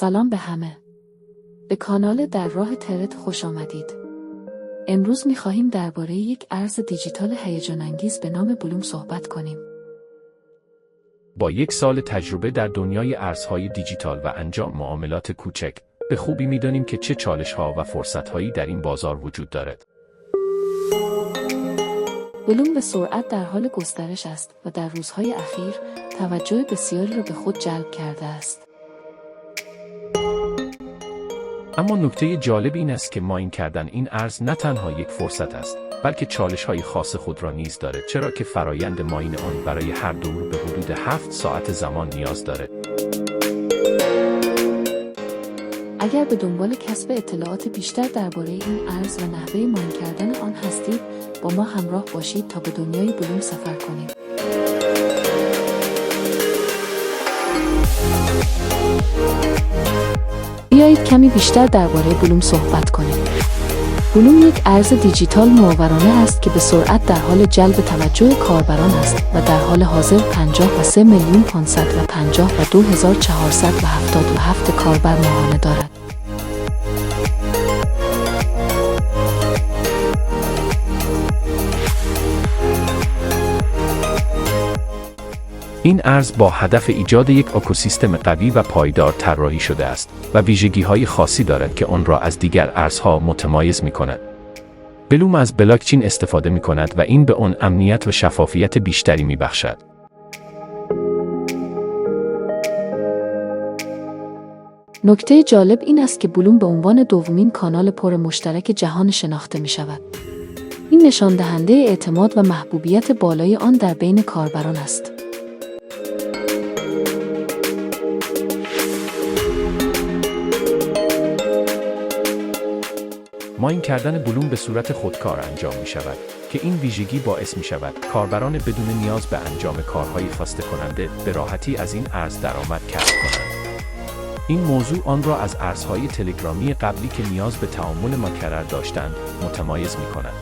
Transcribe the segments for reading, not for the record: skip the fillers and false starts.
سلام به همه. به کانال در راه ترد خوش آمدید. امروز می‌خواهیم درباره یک ارز دیجیتال هیجان انگیز به نام بلوم صحبت کنیم. با 1 سال تجربه در دنیای ارزهای دیجیتال و انجام معاملات کوچک، به خوبی می‌دانیم که چه چالش‌ها و فرصت‌هایی در این بازار وجود دارد. بلوم به سرعت در حال گسترش است و در روزهای اخیر توجه بسیاری را به خود جلب کرده است. اما نکته جالب این است که ماین کردن این ارز نه تنها یک فرصت است، بلکه چالش‌های خاص خود را نیز دارد، چرا که فرایند ماین آن برای هر دور به حدود 7 ساعت زمان نیاز دارد. اگر به دنبال کسب اطلاعات بیشتر درباره این ارز و نحوه ماین کردن آن هستید، با ما همراه باشید تا به دنیای بلوم سفر کنیم. بیایید کمی بیشتر درباره بلوم صحبت کنیم. بلوم یک ارز دیجیتال نوآورانه است که به سرعت در حال جلب توجه کاربران است و در حال حاضر 53,552,477 کاربر ماهانه دارد. این ارز با هدف ایجاد یک اکوسیستم قوی و پایدار طراحی شده است و ویژگی‌های خاصی دارد که آن را از دیگر ارزها متمایز می‌کند. بلوم از بلاکچین استفاده می‌کند و این به آن امنیت و شفافیت بیشتری می‌بخشد. نکته جالب این است که بلوم به عنوان دومین کانال پر مشترک جهان شناخته می‌شود. این نشان دهنده اعتماد و محبوبیت بالای آن در بین کاربران است. ماین کردن بلوم به صورت خودکار انجام می شود که این ویژگی باعث می شود کاربران بدون نیاز به انجام کارهای خواسته کننده به راحتی از این ارز درآمد کسب کنند. این موضوع آن را از ارزهای تلگرامی قبلی که نیاز به تعامل مکرر داشتند متمایز می کند.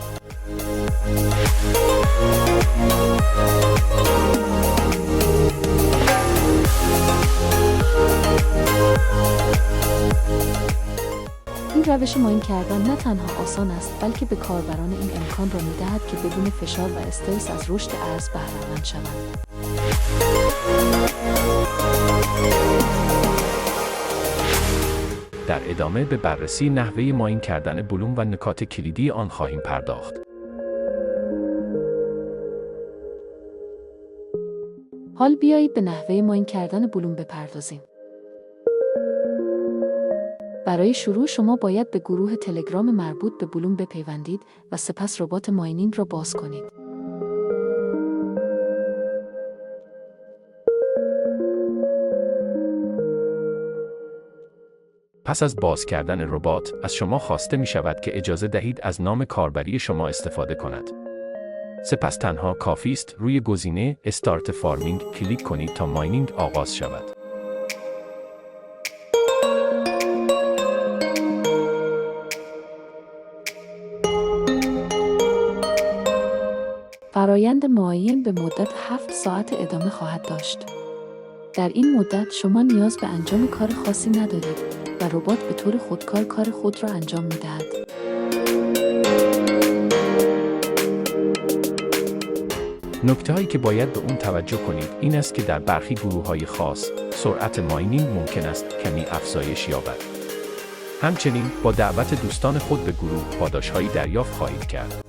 این روش ماین کردن نه تنها آسان است، بلکه به کاربران این امکان را می‌دهد که بدون فشار و استرس از رشد ارز بهره‌مند شوند. در ادامه به بررسی نحوه ماین کردن بلوم و نکات کلیدی آن خواهیم پرداخت. حال بیایید به نحوه ماین کردن بلوم بپردازیم. برای شروع شما باید به گروه تلگرام مربوط به بلوم بپیوندید و سپس ربات ماینینگ را باز کنید. پس از باز کردن ربات، از شما خواسته می شود که اجازه دهید از نام کاربری شما استفاده کند. سپس تنها کافی است روی گزینه استارت فارمینگ کلیک کنید تا ماینینگ آغاز شود. فرایند معاین به مدت 7 ساعت ادامه خواهد داشت. در این مدت شما نیاز به انجام کار خاصی ندارید و ربات به طور خودکار کار خود را انجام می‌دهد. نکته‌هایی که باید به اون توجه کنید این است که در برخی گروه‌های خاص، سرعت ماینینگ ممکن است کمی افزایش یابد. همچنین با دعوت دوستان خود به گروه پاداش‌هایی دریافت خواهید کرد.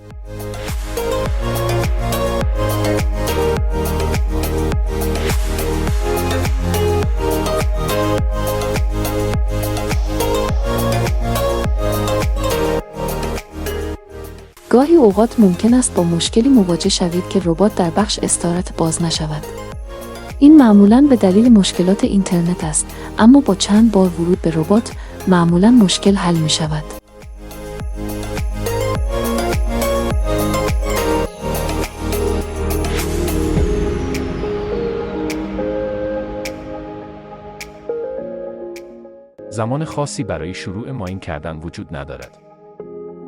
گاهی اوقات ممکن است با مشکلی مواجه شوید که ربات در بخش استارت باز نشود. این معمولاً به دلیل مشکلات اینترنت است، اما با چند بار ورود به ربات معمولاً مشکل حل می شود. زمان خاصی برای شروع ماین کردن وجود ندارد.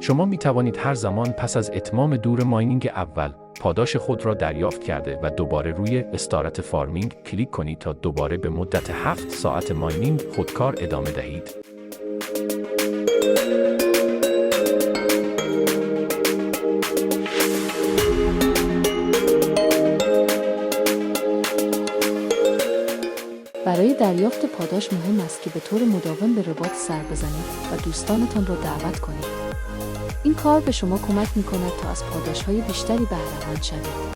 شما می توانید هر زمان پس از اتمام دور ماینینگ اول پاداش خود را دریافت کرده و دوباره روی استارت فارمینگ کلیک کنید تا دوباره به مدت 7 ساعت ماینینگ خودکار ادامه دهید. برای دریافت پاداش مهم است که به طور مداوم به ربات سر بزنید و دوستانتان را دعوت کنید. این کار به شما کمک می‌کند تا از پاداش‌های بیشتری بهره‌مند شوید.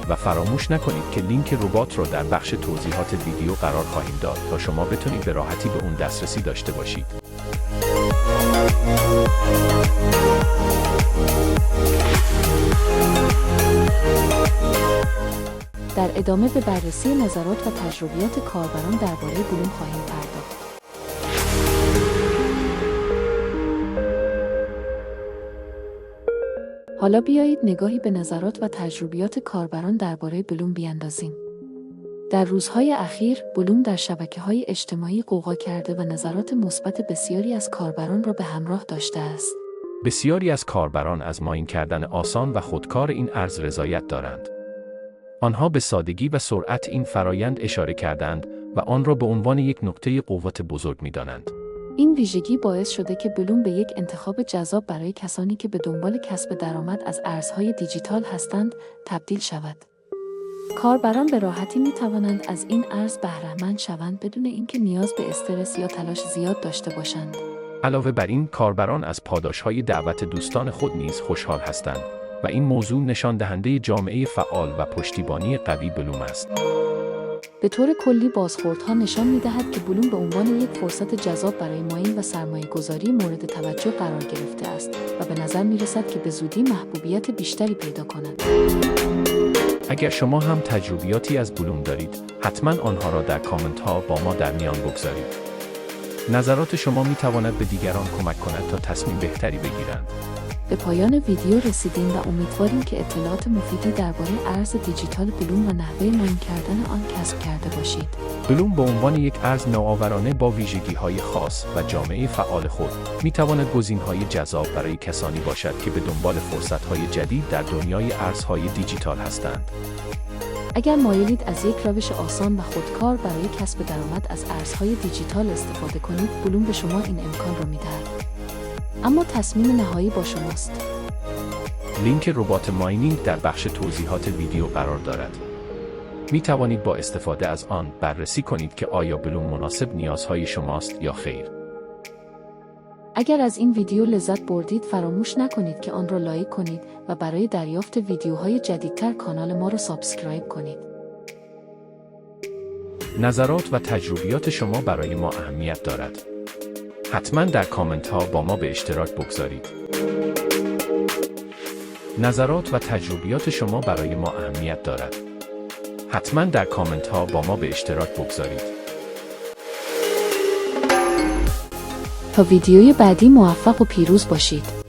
و فراموش نکنید که لینک ربات را در بخش توضیحات ویدیو قرار خواهیم داد تا شما بتونید به راحتی به اون دسترسی داشته باشید. در ادامه به بررسی نظرات و تجربیات کاربران درباره بلوم خواهیم پرداخت. حالا بیایید نگاهی به نظرات و تجربیات کاربران درباره بلوم بیاندازیم. در روزهای اخیر، بلوم در شبکه‌های اجتماعی غوغا کرده و نظرات مثبت بسیاری از کاربران را به همراه داشته است. بسیاری از کاربران از ماین کردن آسان و خودکار این ارز رضایت دارند. آنها به سادگی و سرعت این فرایند اشاره کردند و آن را به عنوان یک نقطه قوت بزرگ می‌دانند. این ویژگی باعث شده که بلوم به یک انتخاب جذاب برای کسانی که به دنبال کسب درآمد از ارزهای دیجیتال هستند تبدیل شود. کاربران به راحتی می‌توانند از این ارز بهره‌مند شوند بدون اینکه نیاز به استرس یا تلاش زیاد داشته باشند. علاوه بر این، کاربران از پاداش‌های دعوت دوستان خود نیز خوشحال هستند و این موضوع نشان دهنده جامعه فعال و پشتیبانی قوی بلوم است. به طور کلی بازخوردها نشان می‌دهد که بلوم به عنوان یک فرصت جذاب برای ماین و سرمایه‌گذاری مورد توجه قرار گرفته است و به نظر می‌رسد که به زودی محبوبیت بیشتری پیدا کند. اگر شما هم تجربیاتی از بلوم دارید، حتما آنها را در کامنت‌ها با ما در میان بگذارید. نظرات شما می‌تواند به دیگران کمک کند تا تصمیم بهتری بگیرند. به پایان ویدیو رسیدیم و امیدواریم که اطلاعات مفیدی درباره ارز دیجیتال بلوم و نحوه ماین کردن آن کسب کرده باشید. بلوم به عنوان یک ارز نوآورانه با ویژگی‌های خاص و جامعه فعال خود می‌تواند گزینه‌های جذاب برای کسانی باشد که به دنبال فرصت‌های جدید در دنیای ارزهای دیجیتال هستند. اگر مایلید از یک روش آسان و خودکار برای کسب درآمد از ارزهای دیجیتال استفاده کنید، بلوم به شما این امکان را می‌دهد. اما تصمیم نهایی با شماست. لینک ربات ماینینگ در بخش توضیحات ویدیو قرار دارد. می توانید با استفاده از آن بررسی کنید که آیا بلوم مناسب نیازهای شماست یا خیر. اگر از این ویدیو لذت بردید فراموش نکنید که آن را لایک کنید و برای دریافت ویدیوهای جدیدتر کانال ما را سابسکرایب کنید. نظرات و تجربیات شما برای ما اهمیت دارد. حتما در کامنت ها با ما به اشتراک بگذارید. نظرات و تجربیات شما برای ما اهمیت دارد. حتما در کامنت ها با ما به اشتراک بگذارید. تا ویدیوی بعدی موفق و پیروز باشید.